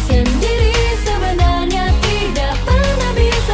Sendiri sebenarnya tidak pernah bisa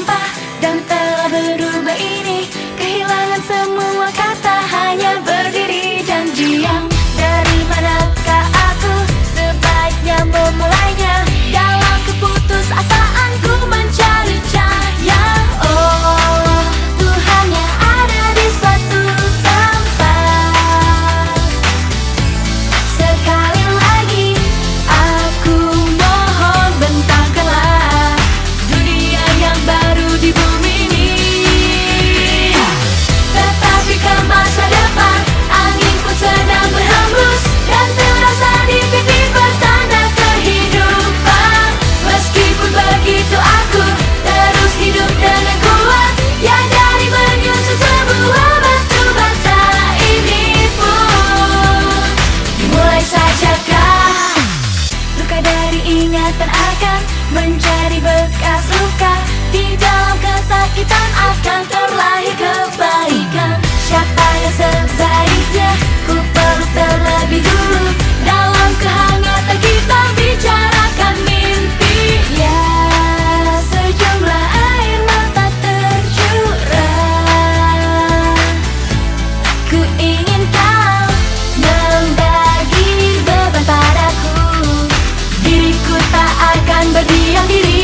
apa dan telah berubah ini. Kehilangan semua kata, hanya berdiri dan diam. Dari manakah aku sebaiknya memulainya? Dalam keputusasaanku mencari cahaya. Oh, Tuhan yang ada di suatu tempat. Sekali lagi aku mohon, bentangkanlah dunia yang baru di bumi ini. Tetapi ke masa depan, angin pun sedang berhembus dan terasa di pipi pertanda kehidupan. Meskipun begitu aku terus hidup dengan kuat, ya dari menyusun sebuah batu bata ini pun dimulai sajakah. Luka dari ingatan akan menjadi bekas luka. Di dalam kesakitan akan terlahir kebaikan. Siapa yang sebaiknya ku peluk terlebih dulu? Dalam kehangatan kita bicarakan mimpi. Ya, sejumlah air mata tercurah. Ku ingin kau membagi beban padaku. Diriku tak akan berdiam diri.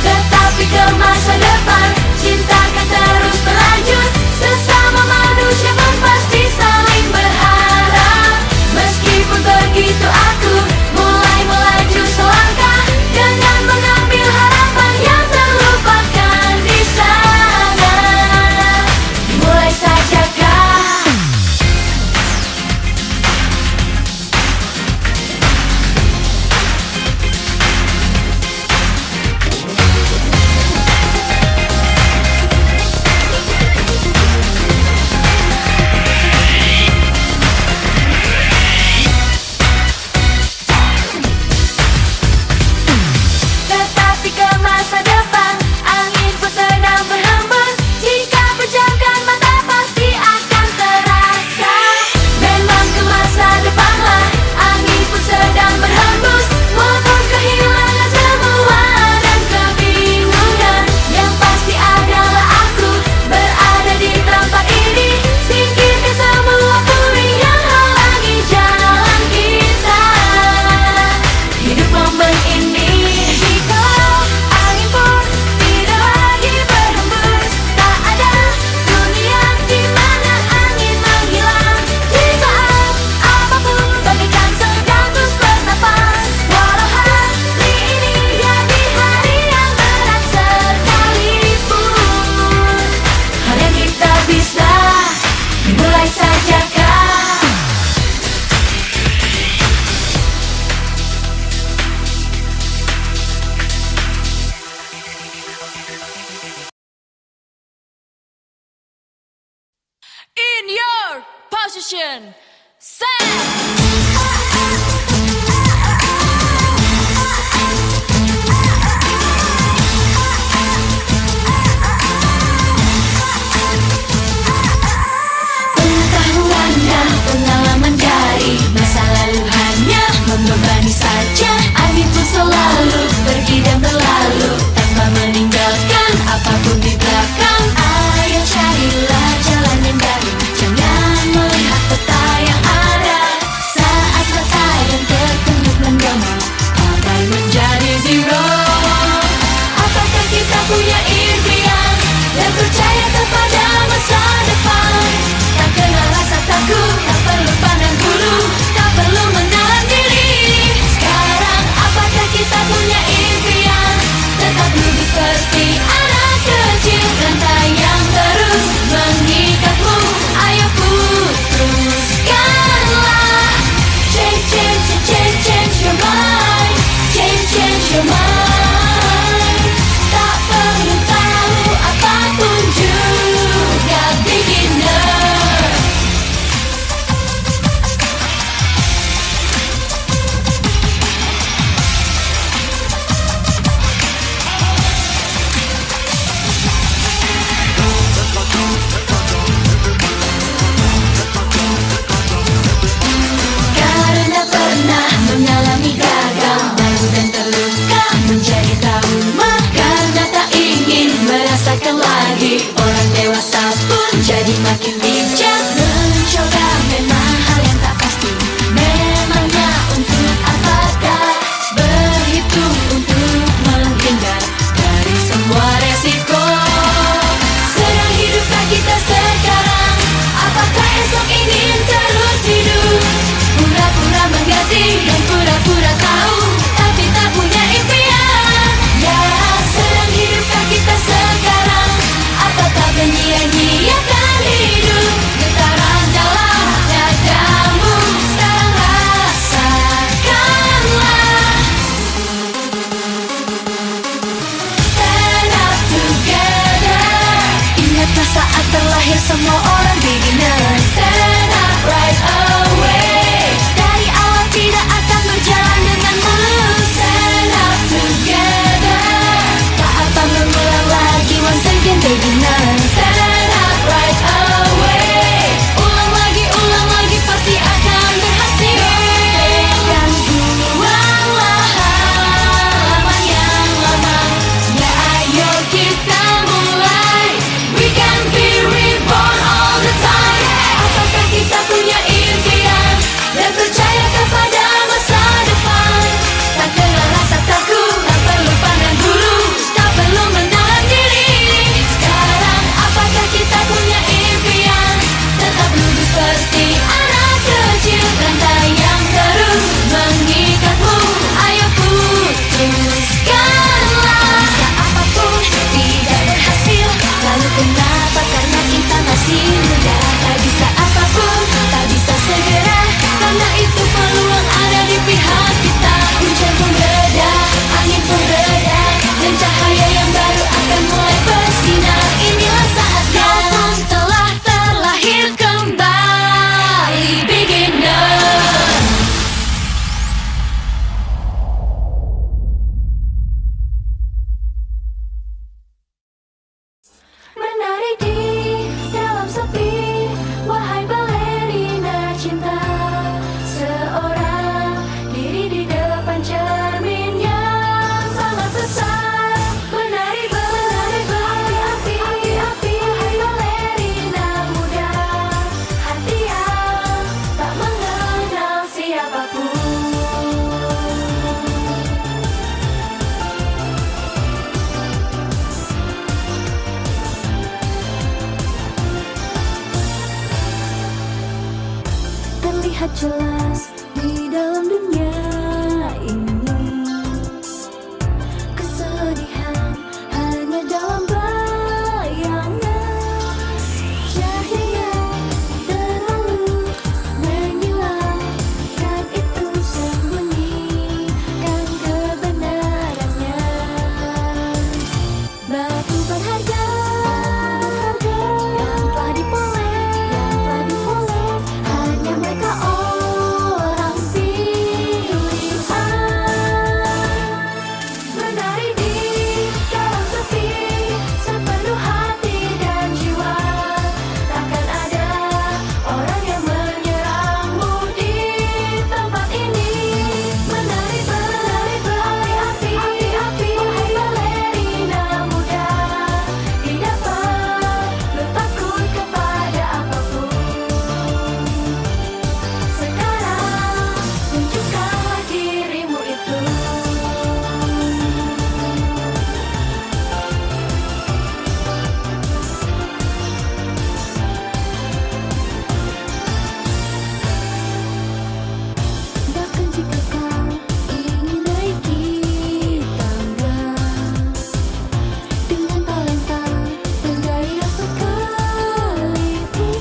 Tetapi ke masa depan, cinta akan terus berlanjut. Sesama manusia pun pasti saling berharap. Meskipun begitu aku mulai melaju selangkah dengan mengambil harapan yang terlupakan di sana. Dimulai sajakah? Tetapi ke masa depan, angin pun sedang berhembus. Jika pejamkan mata pasti akan terasa. Memang ke masa depanlah angin pun sedang berhembus. Maupun kehilangan semua dan kebingungan, yang pasti adalah aku berada di tempat ini. Singkirkan semua puing yang halangi jalan kita. Hidup momen ini, jikalau angin pun tidak lagi berhembus, tak ada dunia di mana angin menghilang. Di saat apapun bagaikan sedang terus bernafas. Walau hari ini jadi hari yang berat sekalipun, hal yang kita bisa dimulai sajakah? In your position, set. Pengetahuan dan pengalaman dari masa lalu hanya membebani saja. Angin pun selalu pergi dan berlalu tanpa meninggalkan apapun di belakang. Ayo carilah jalan yang baru, jangan melihat peta yang ada. terlihat jelas di dalam dunia ini. Kesedihan hanya dalam bayangan, cahaya terlalu menghilangkan itu, sembunyikan kebenarannya. Batu berharga yang telah dipoles, hanya mereka orang pilihan. Menari di dalam sepi, sepenuh hati dan jiwa. Takkan ada orang yang menyerangmu di tempat ini. Menari berapi-api, wahai balerina muda. Tidak perlu takut kepada apapun. Sekarang tunjukkanlah dirimu itu. Bahkan jika kau ingin naiki tangga dengan talenta dan gaya sekalipun,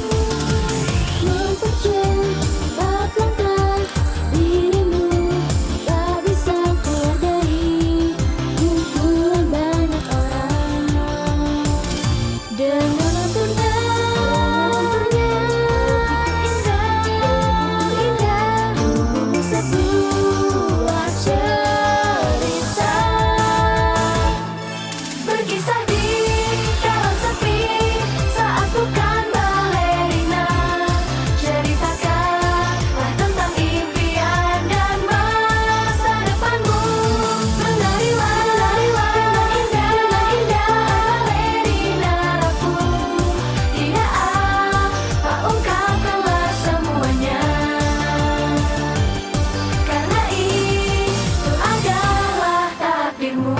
mempercepat langkah dirimu, tak bisa keluar dari kumpulan banyak orang. Dengan lantunan indah, tubuhmu sebuah cerita, berkisah di dalam sepi saat bukan balerina. Ceritakanlah tentang impian dan masa depanmu. Menarilah dengan indah, balerina rapuh. Tidak apa, ungkapkanlah semuanya, karena itu adalah takdirmu.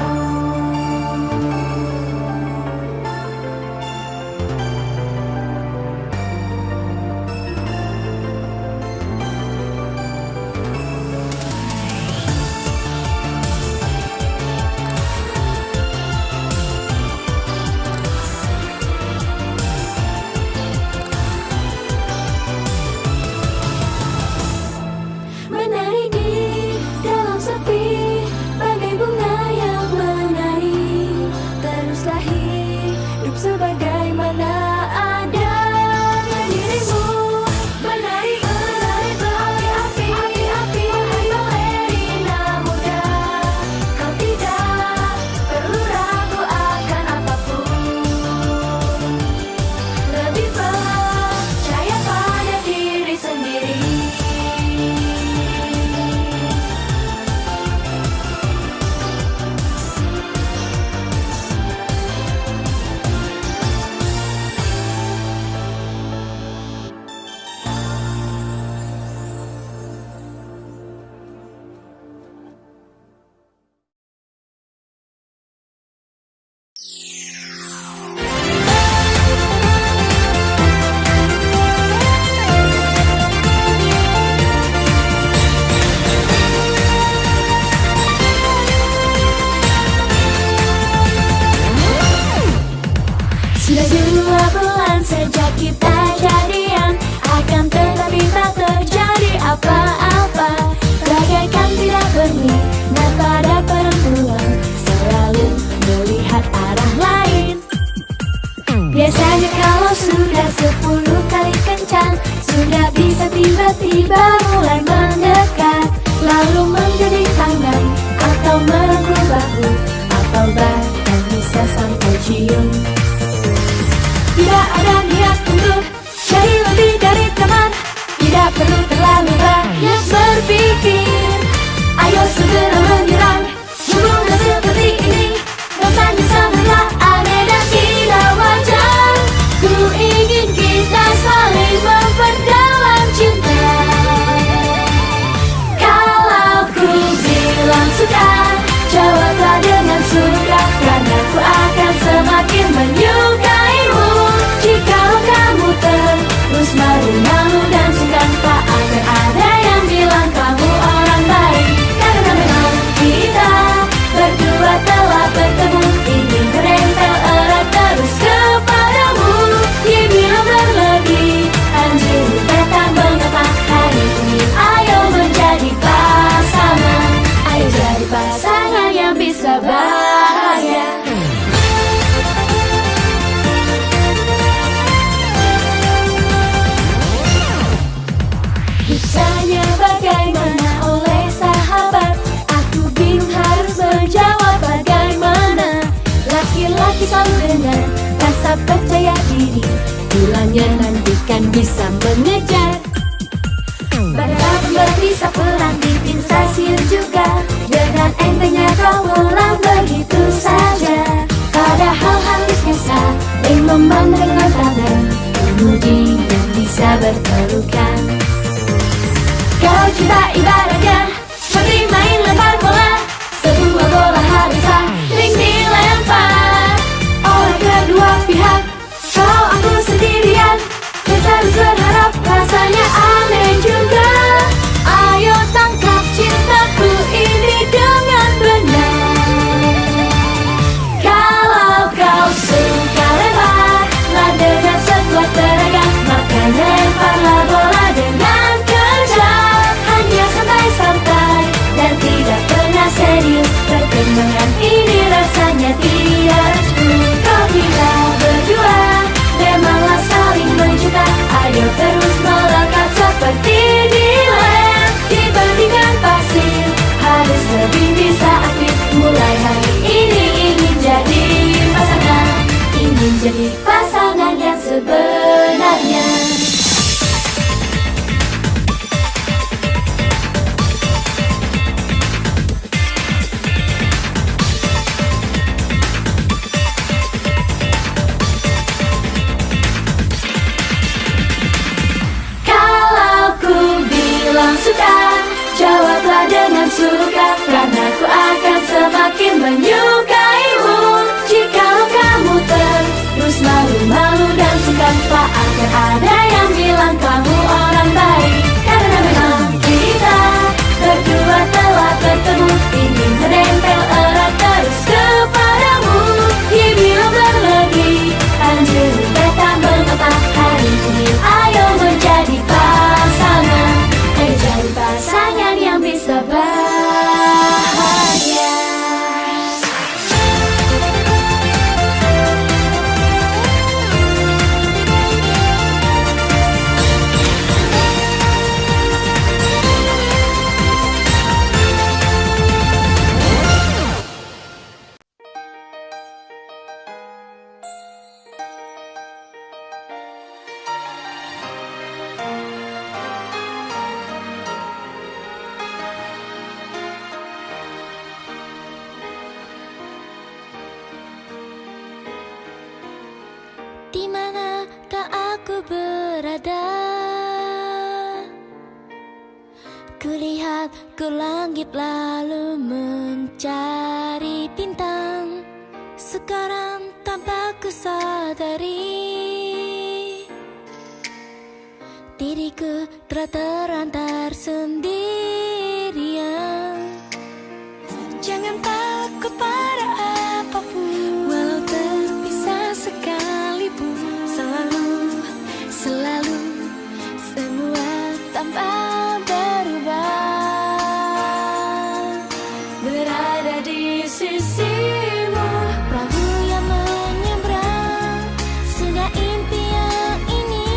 Menari di dalam sepi, bagai bunga yang menari. Teruslah hidup sebagaimana adanya dirimu. Menari berapi-api, wahai balerina muda. Kau tidak perlu ragu akan apapun. Lebih percaya pada diri sendiri. Sudah 2 bulan sejak kita jadian, akan tetapi tak terjadi apa-apa. Bagaikan tidak berminat pada perempuan, selalu melihat arah lain. Biasanya kalau sudah 10 kali kencan, sudah bisa tiba-tiba mulai mendekat, lalu menjadi tangan atau merangkul bahu, atau bahkan bisa sampai cium. Tidak ada niat untuk jadi lebih dari teman, tidak perlu terlalu banyak berpikir. Ayo segera menyerang hubungan seperti ini. Rasanya sangatlah aneh dan tidak wajar. Ku ingin kita saling memperdalam cinta. Kalau ku bilang suka, jawablah dengan suka, karena ku akan semakin selalu dengan rasa percaya diri. Pulangnya nanti kan bisa mengejar. Badai berbisa pulang bikin stasiun juga. Dengan entengnya kau pulang begitu saja. Padahal harus biasa dan membangun dengan tangan. Kemudian bisa berpelukan. Kau cinta ibaratnya seperti main lempar bola. Sebuah bola harus saling dilempar oleh kedua pihak. Kau aku sendirian, kita harus berharap rasanya aneh juga. Ayo tangkap cintaku ini dengan benar. Kalau kau suka lemparlah dengan sekuat tenaga, maka lemparlah bola dengan kejar. Hanya santai-santai dan tidak pernah serius. Perkembangan ini rasanya tidak cukup. Kau kita berdua memanglah saling mencinta. Ayo terus melekat seperti di lem. Dibandingkan pasir harus lebih bisa aktif. Mulai hari ini ingin jadi pasangan. Ingin jadi pasangan yang sebenarnya. Suka, jawablah dengan suka, karena ku akan semakin menyukaimu. Jikalau kamu terus malu-malu dan sungkan, tak akan ada yang bilang kamu orang baik. Karena memang kita berdua telah bertemu, ingin menempel erat terus kepadamu. Dibilang berlebih, anjir beta mengapa hari ini. Ayo menjadi pasangan, jadi pasangan yang bisa bahagia. Dimanakah aku berada? Kulihat ke langit lalu mencari bintang. Sekarang tanpa ku sadari, diriku telah terantar sendirian. Jangan takut pada apapun, walau terpisah sekalipun. Selalu semua tanpa berubah. Berada di sisimu, perahu yang menyeberang. Sudah impian ini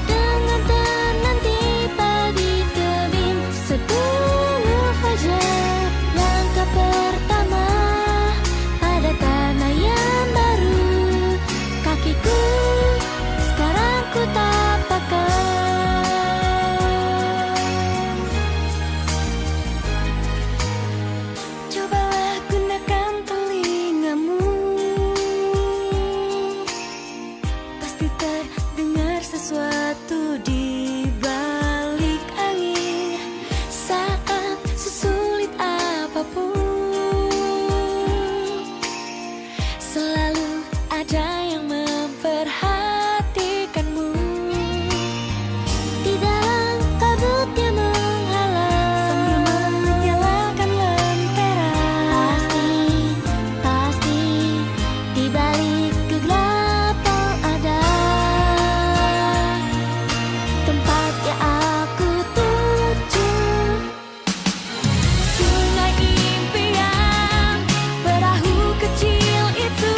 dengan tenang tiba di tebing sebelum fajar. Langkah pertama pada tanah yang baru. Kakiku sekarang ku tapakkan. Cobalah gunakan telingamu, pasti terdengar sesuatu di balik angin. Saat sesulit apapun, selalu ada yang memperhatikanmu. Di dalam kabut yang menghalang, sambil menyalakan lentera. Pasti di balik kegelapan ada tempat yang aku tuju. Sungai impian, perahu kecil itu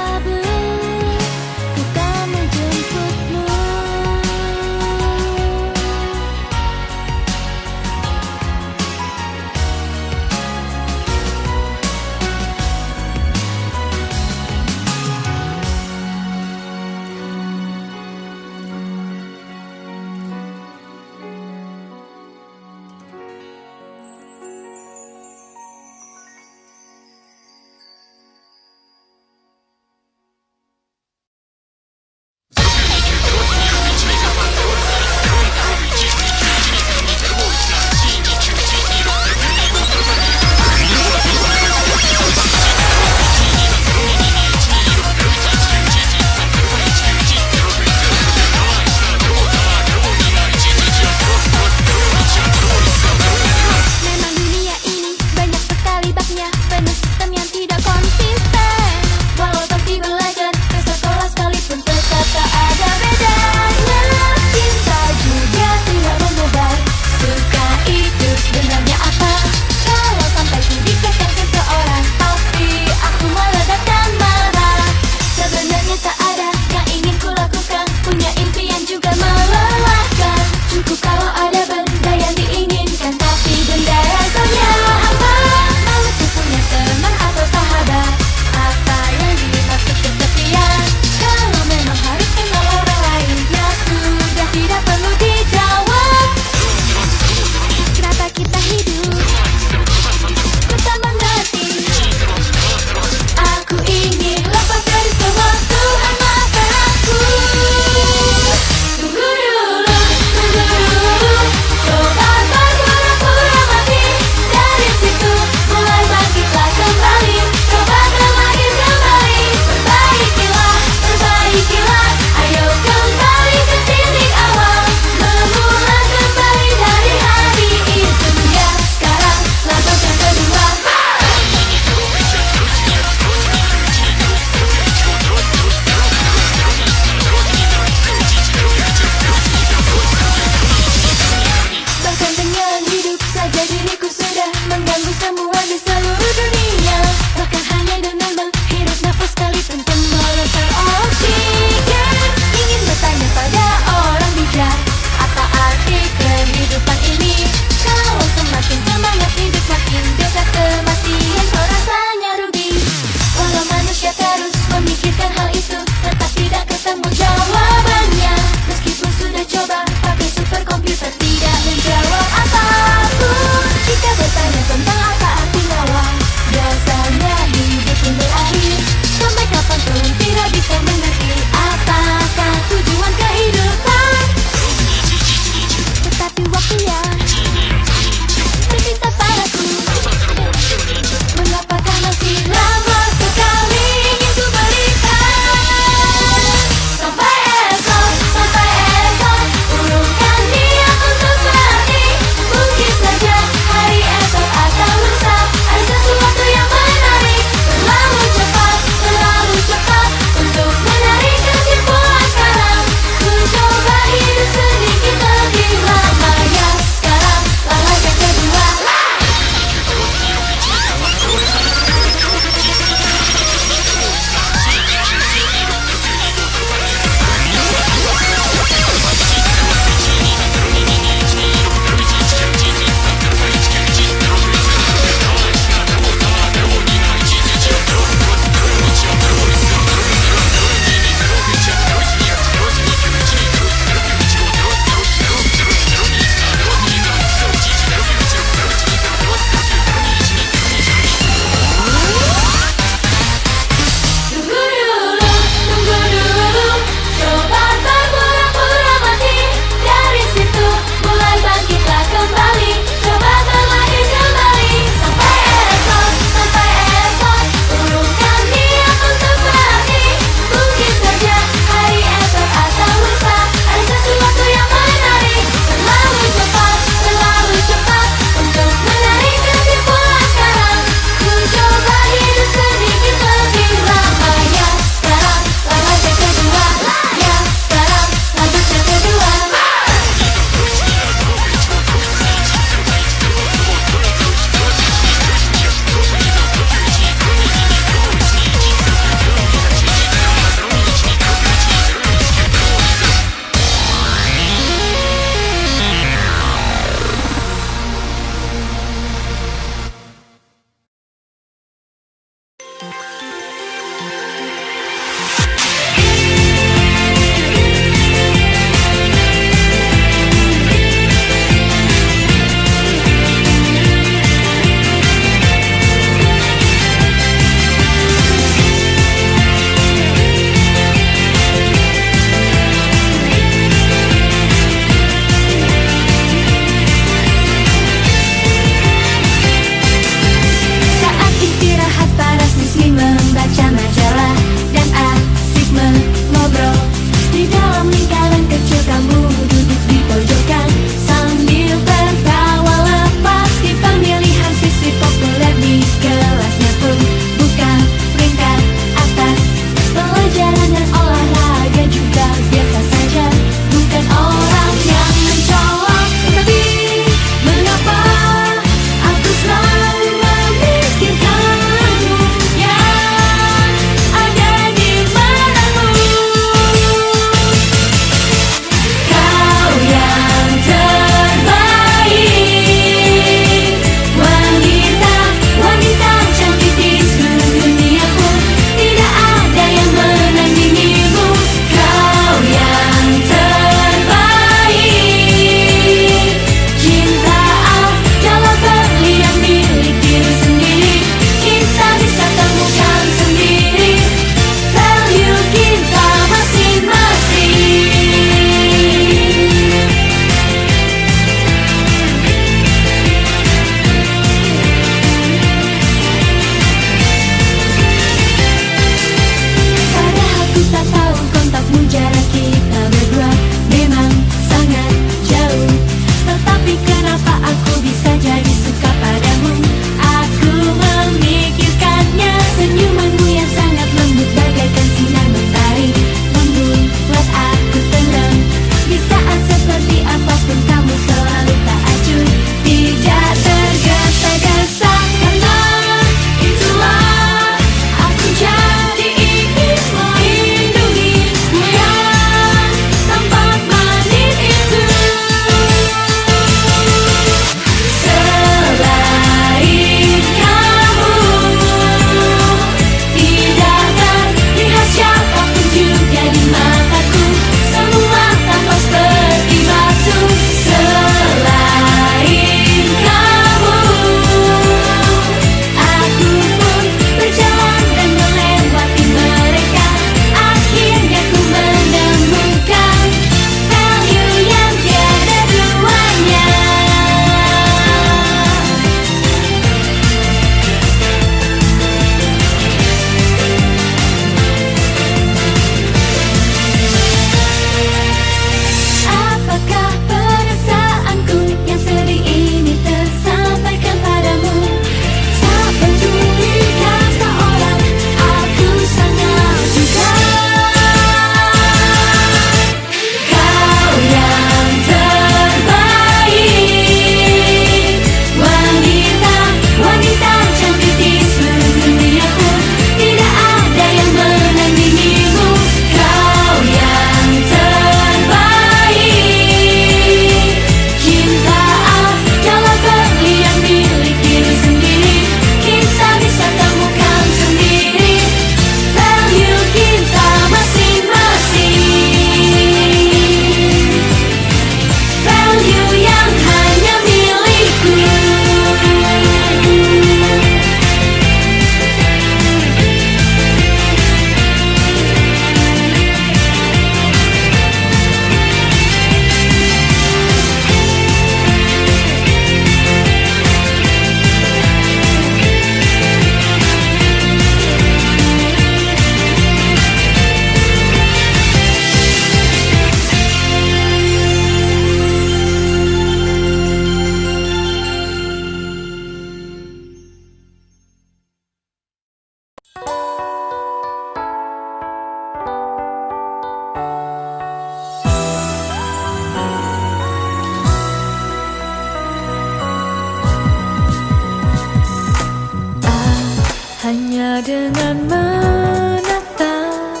Lupa dengan menatap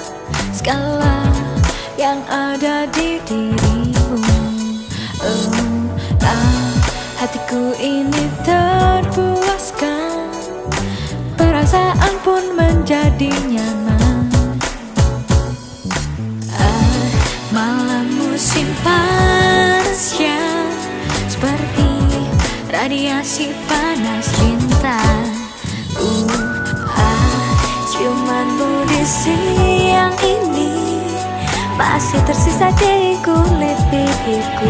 segala yang ada di dirimu. Hatiku ini terpuaskan, perasaan pun menjadi nyaman. Malam musim panasnya seperti radiasi panas cinta. Ciumanmu di siang ini masih tersisa di kulit pipiku.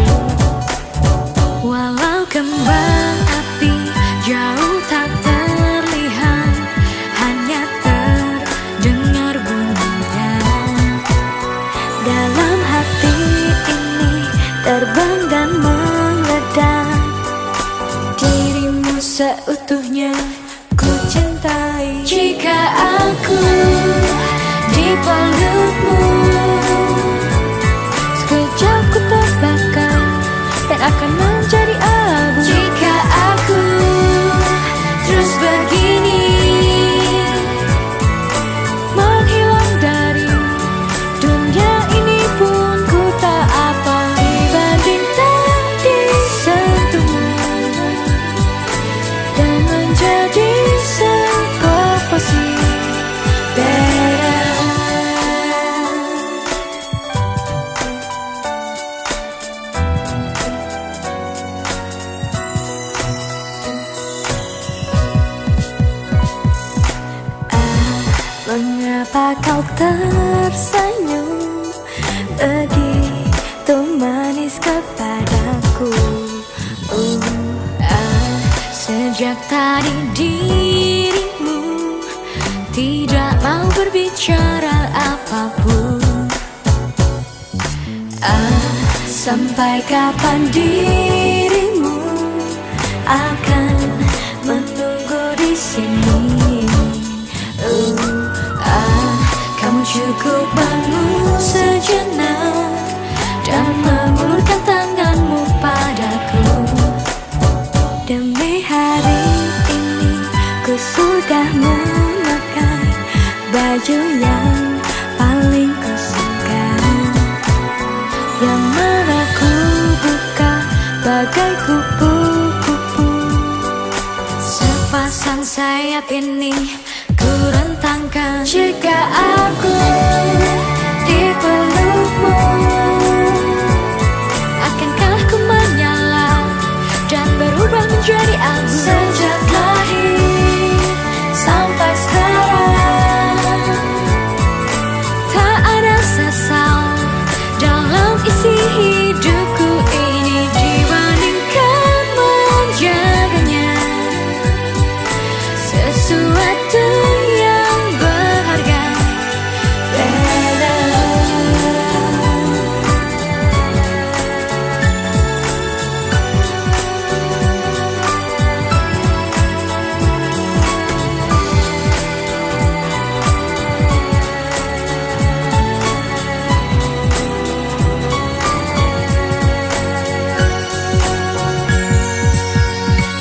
Walau kembang api jauh tak terlihat, hanya terdengar bunyinya. Dalam hati ini terbang dan meledak, dirimu seutuhnya ku cintai. Jika aku dipelukmu, sekejap ku terbakar dan akan menjadi abu. Jika aku terus begini, menghilang dari dunia ini pun ku tak apa dibanding tak disentuhmu dan menjadi sebuah posisi beda. Mengapa kau tersenyum begitu manis kepadaku? Sejak tadi dirimu tidak mau berbicara apapun. Sampai kapan dirimu akan menunggu di sini? Kamu cukup bangun sejenak dan mengulurkan tanganmu padaku. Demi hari ini ku sudah memakai baju yang paling ku suka, yang mana ku buka bagai kupu-kupu. Sepasang sayap ini ku rentangkan. Jika aku dipelukmu, akankah ku menyala dan berubah menjadi abu? Sejak lahir sampai sekarang, tak ada sesal dalam isi hidupku ini dibandingkan menjaganya. Sesuatu yang berharga beda.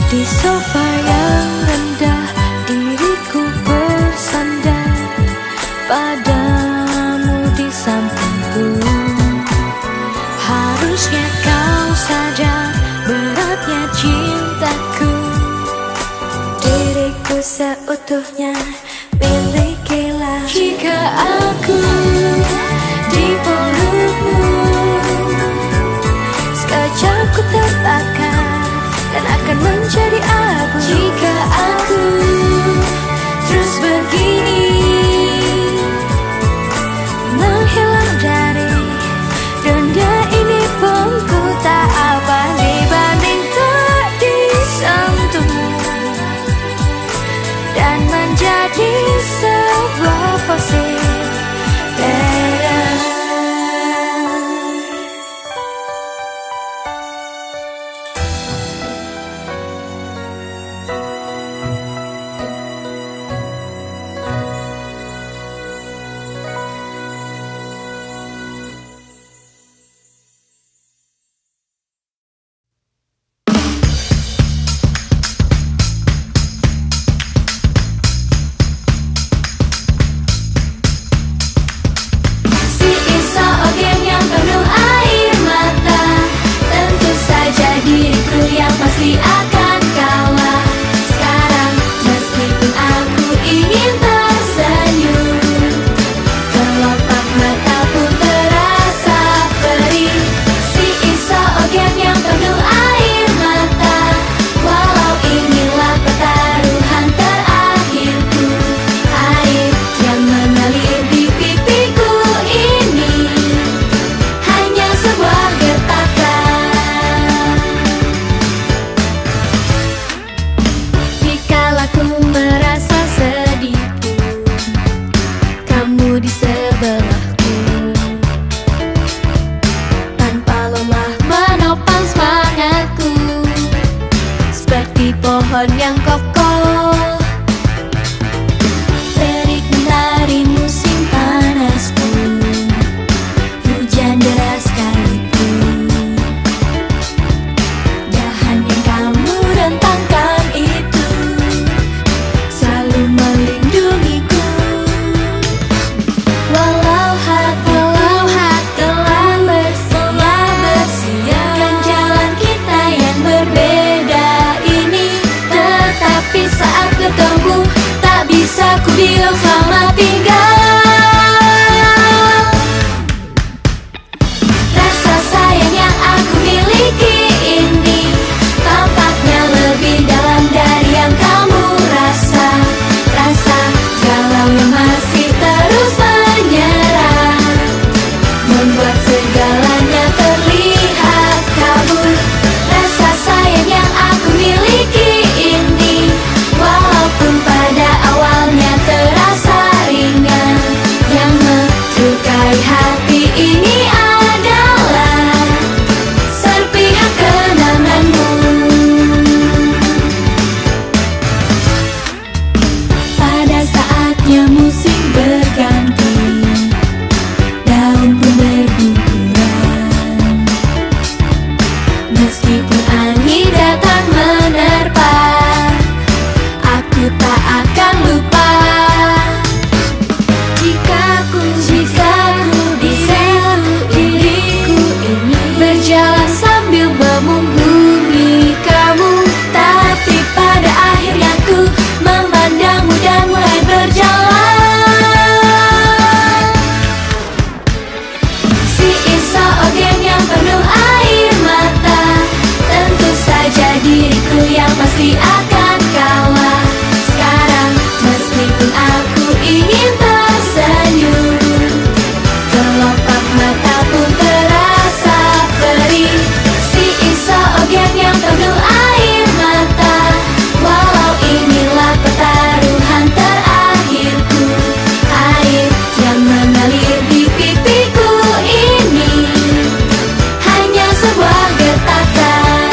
Di sofa yang rendah diriku bersandar, padamu di sampingku. Harusnya kau sadar beratnya cintaku. Diriku seutuhnya milikilah. Jika aku dipelukmu, sekejap ku terbakar dan akan menjadi abu. Jika aku terus begini, menghilang dari dunia ini pun ku tak apa dibanding tak disentuhmu dan menjadi sebuah posisi beda. pasti akan kalah. Sekarang meskipun aku ingin tersenyum, kelopak mata pun terasa perih. Si Iso Ogiang yang penuh air mata, walau inilah pertaruhan terakhirku. Air yang mengalir di pipiku ini hanya sebuah gertakan.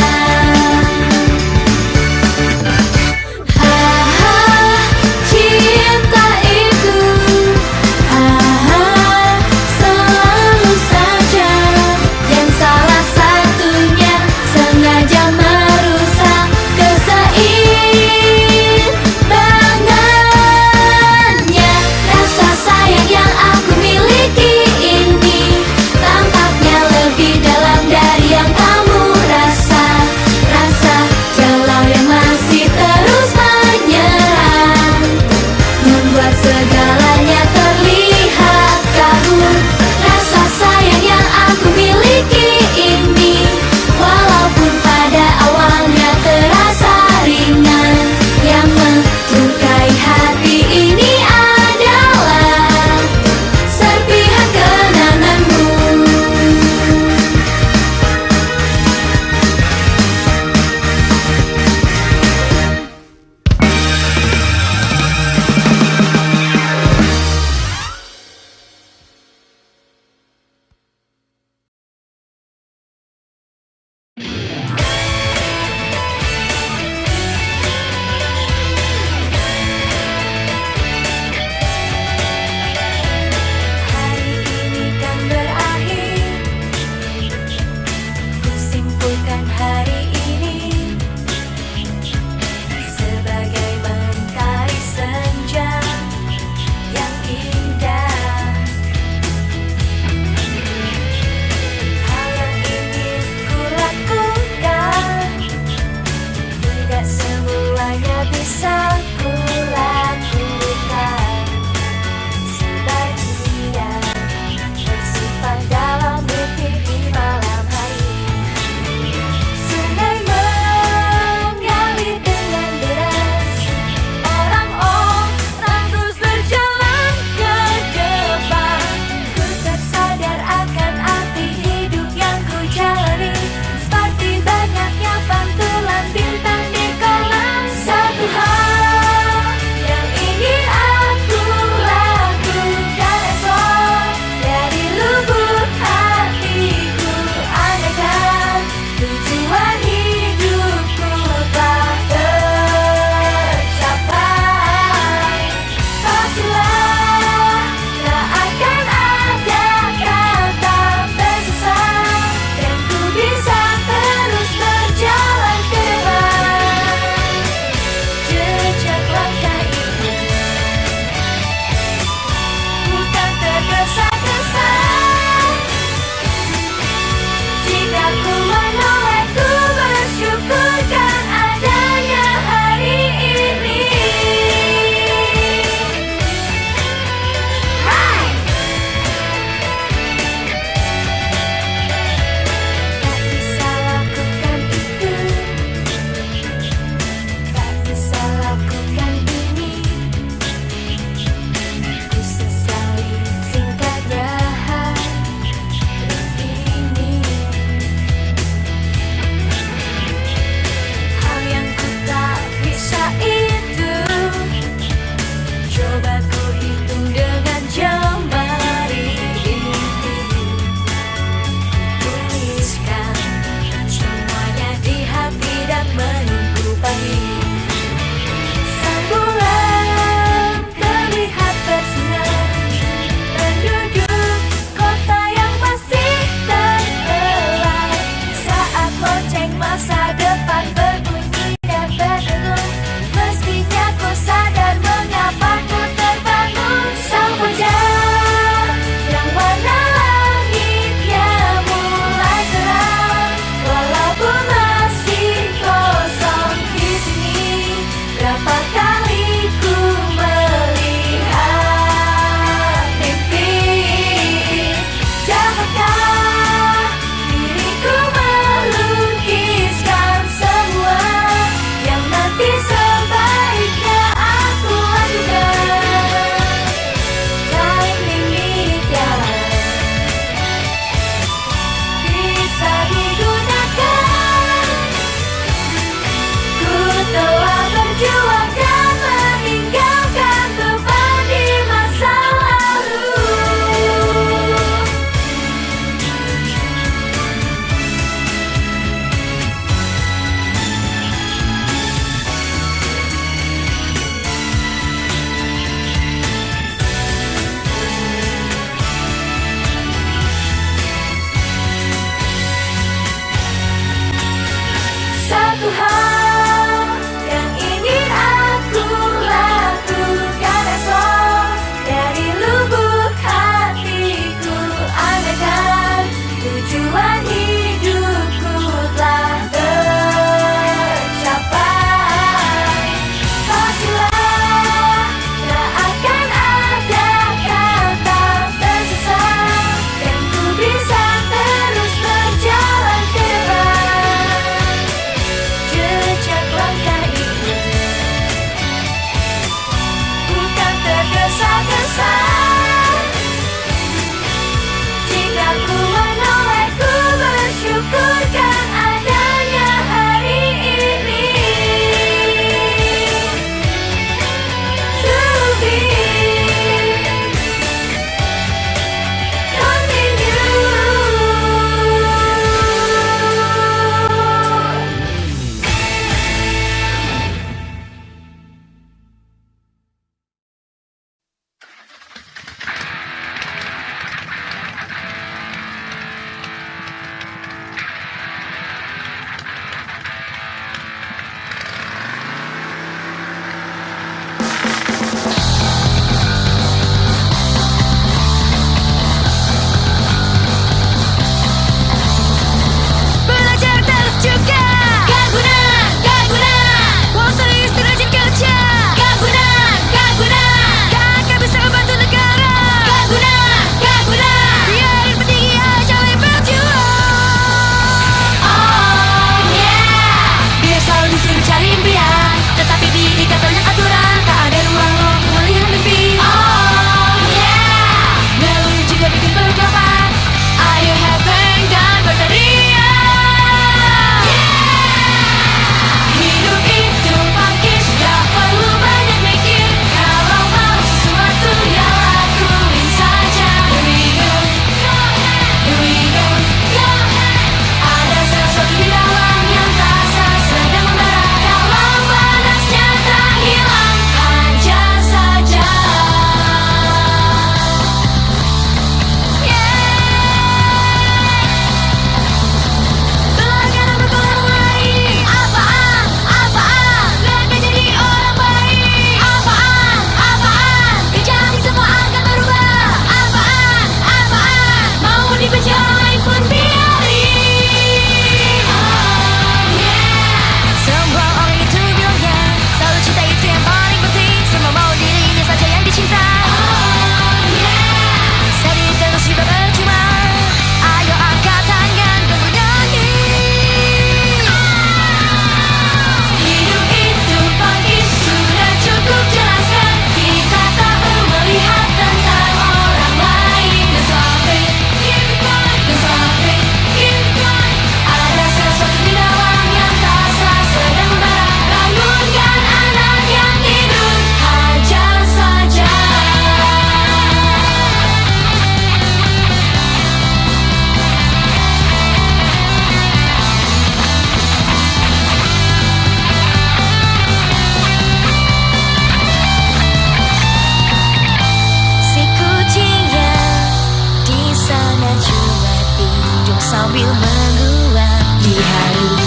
sambil menguap di haru.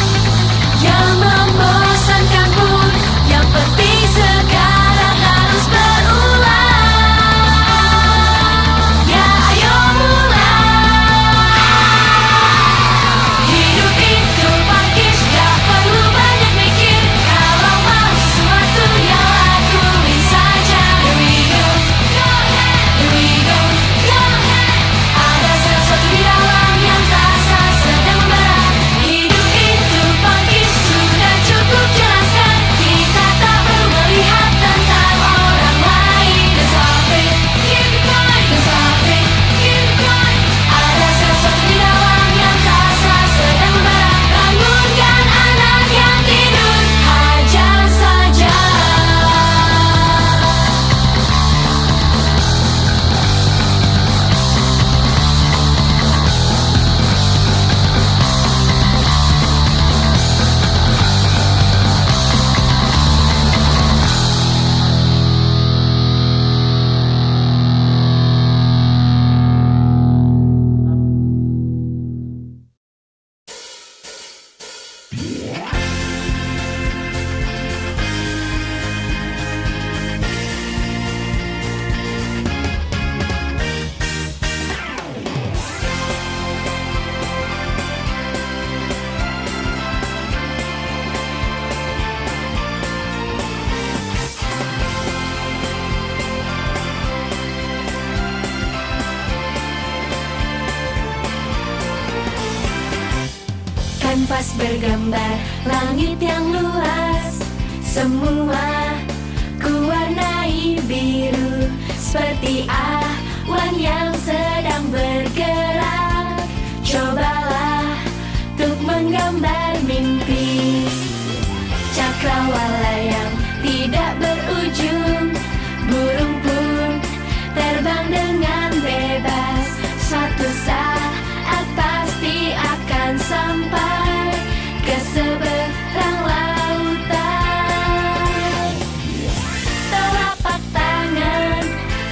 Yang membosankan pun, yang penting sekarang harus berulang. Ya ayo mulai. Hidup itu pakis, gak perlu banyak mikir. Kalau mau sesuatu yang lakuin saja. Here we go, go ahead. Here we go, go ahead. Ada sesuatu di dalam yang terasa sedang membara. Hidup itu pakis, sudah cukup jelaskan. Kita tak perlu melihat tentang orang lain. Don't stop it, keep it going. Don't stop it, keep it going. Ada sesuatu di dalam yang terasa sedang membara. Bangunkan anak yang tidur, hajar saja. Kanvas bergambar langit yang luas, semua kuwarnai biru seperti awan yang sedang bergerak. Cobalah untuk menggambar mimpi cakrawala yang tidak berujung. Burung pun terbang dengan bebas, suatu saat pasti akan sampai ke seberang lautan. Telapak tangan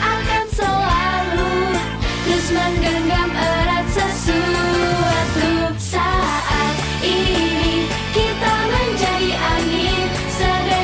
akan selalu terus menggenggam erat sesuatu. Saat ini kita menjadi angin, sedang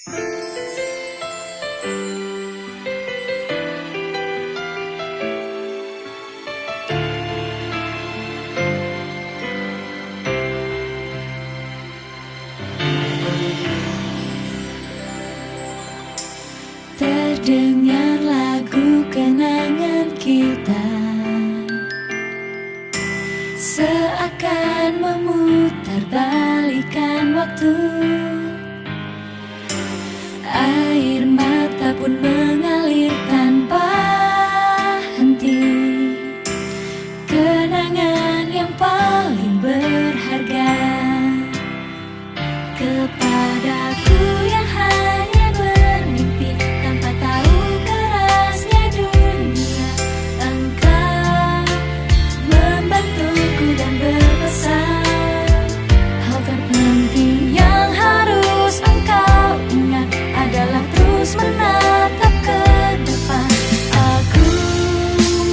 Terdengar lagu kenangan kita, seakan memutar balikan waktu. Air mata pun mengalir tanpa henti. Kenangan yang paling berharga kepadaku yang hanya bermimpi tanpa tahu kerasnya dunia. Engkau membantuku dan berpesan, hal terpenting yang harus engkau ingat adalah terus menatap ke depan. Aku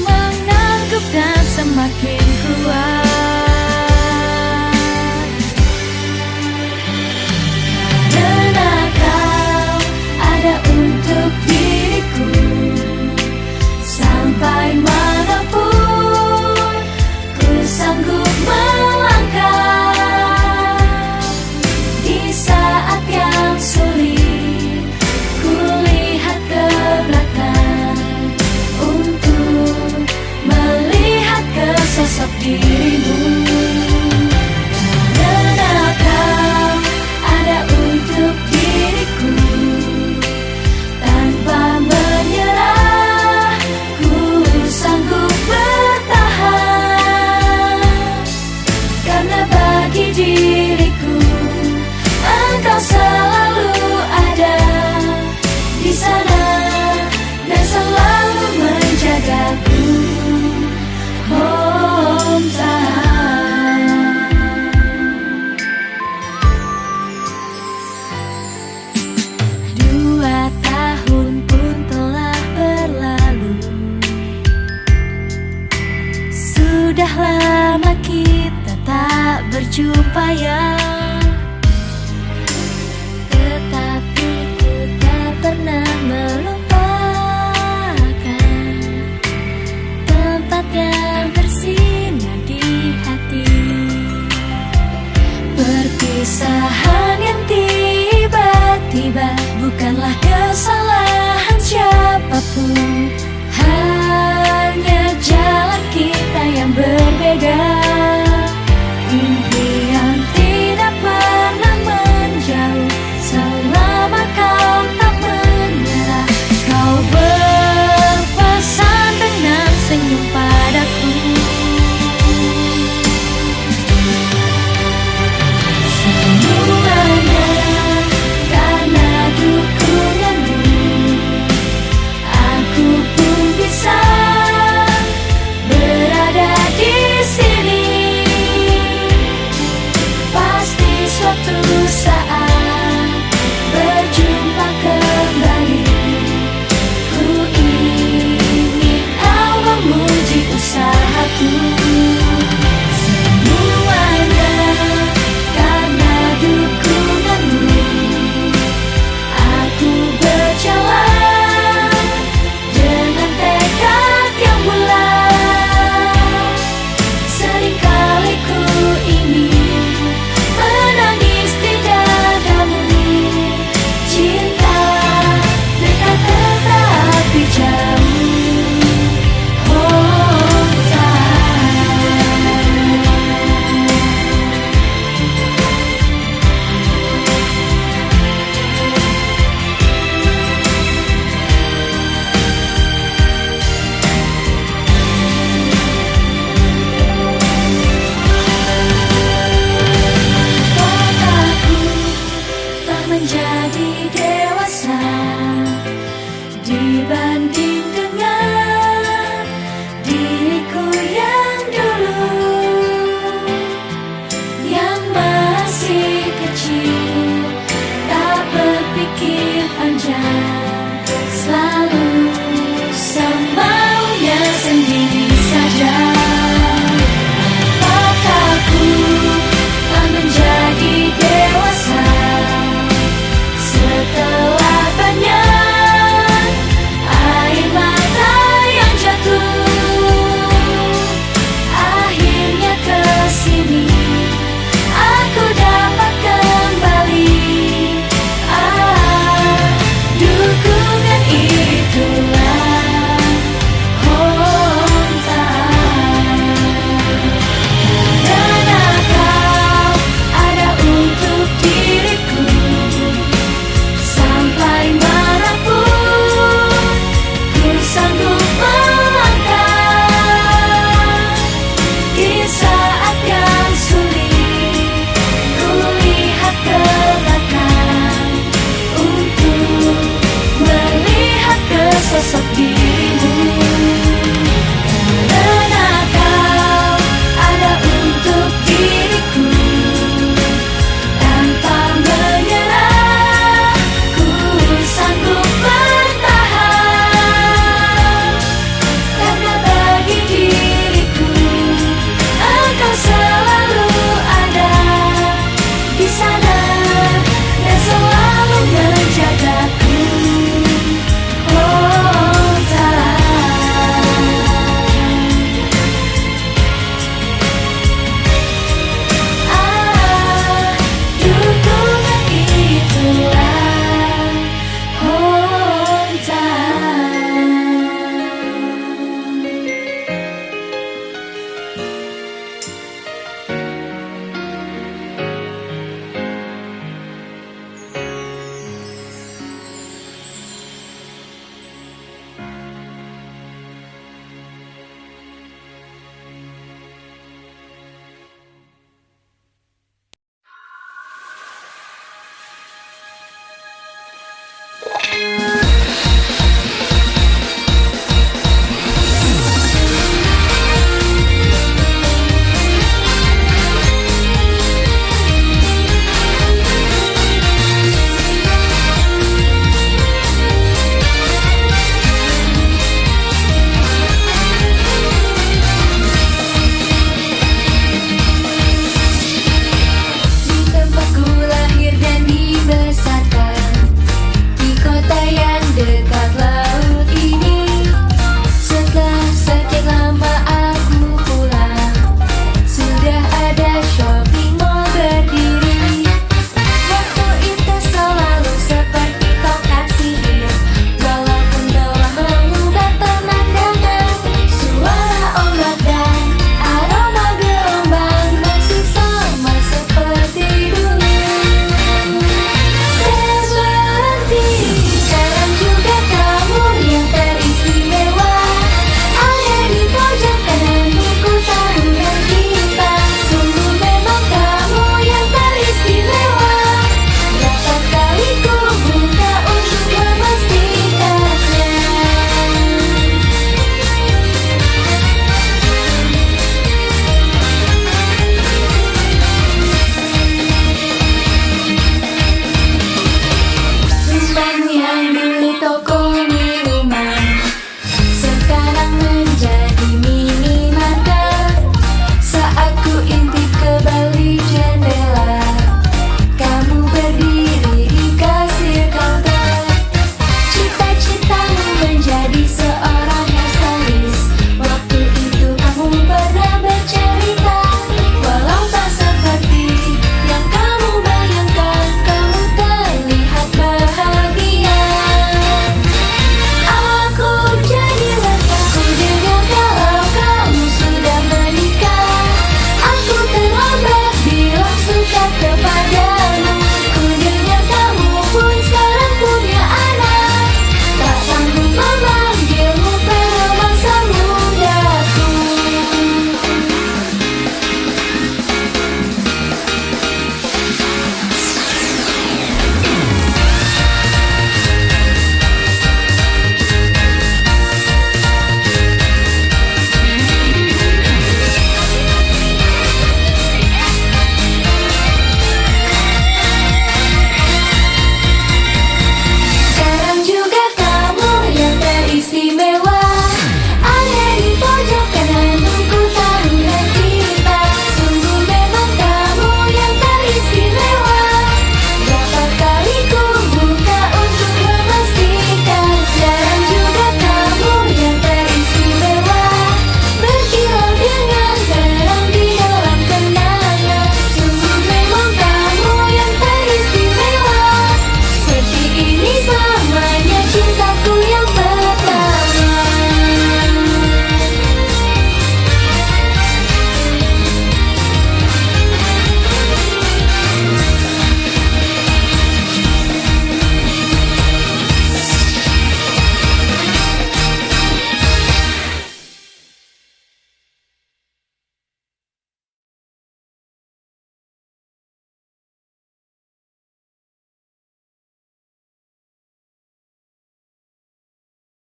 menganggap dan semakin kuat karena kau ada untuk diriku. Sampai manapun ku sanggup melangkah. Di saat yang sulit ku lihat ke belakang untuk melihat ke sosok dirimu. Karena kau ada untuk diriku. Tanpa menyerah ku sanggup bertahan. Karena bagi diriku engkau selalu ada di sana dan selalu menjagaku. Hometown. 2 tahun pun telah berlalu. Sudah lama kita tak berjumpa ya.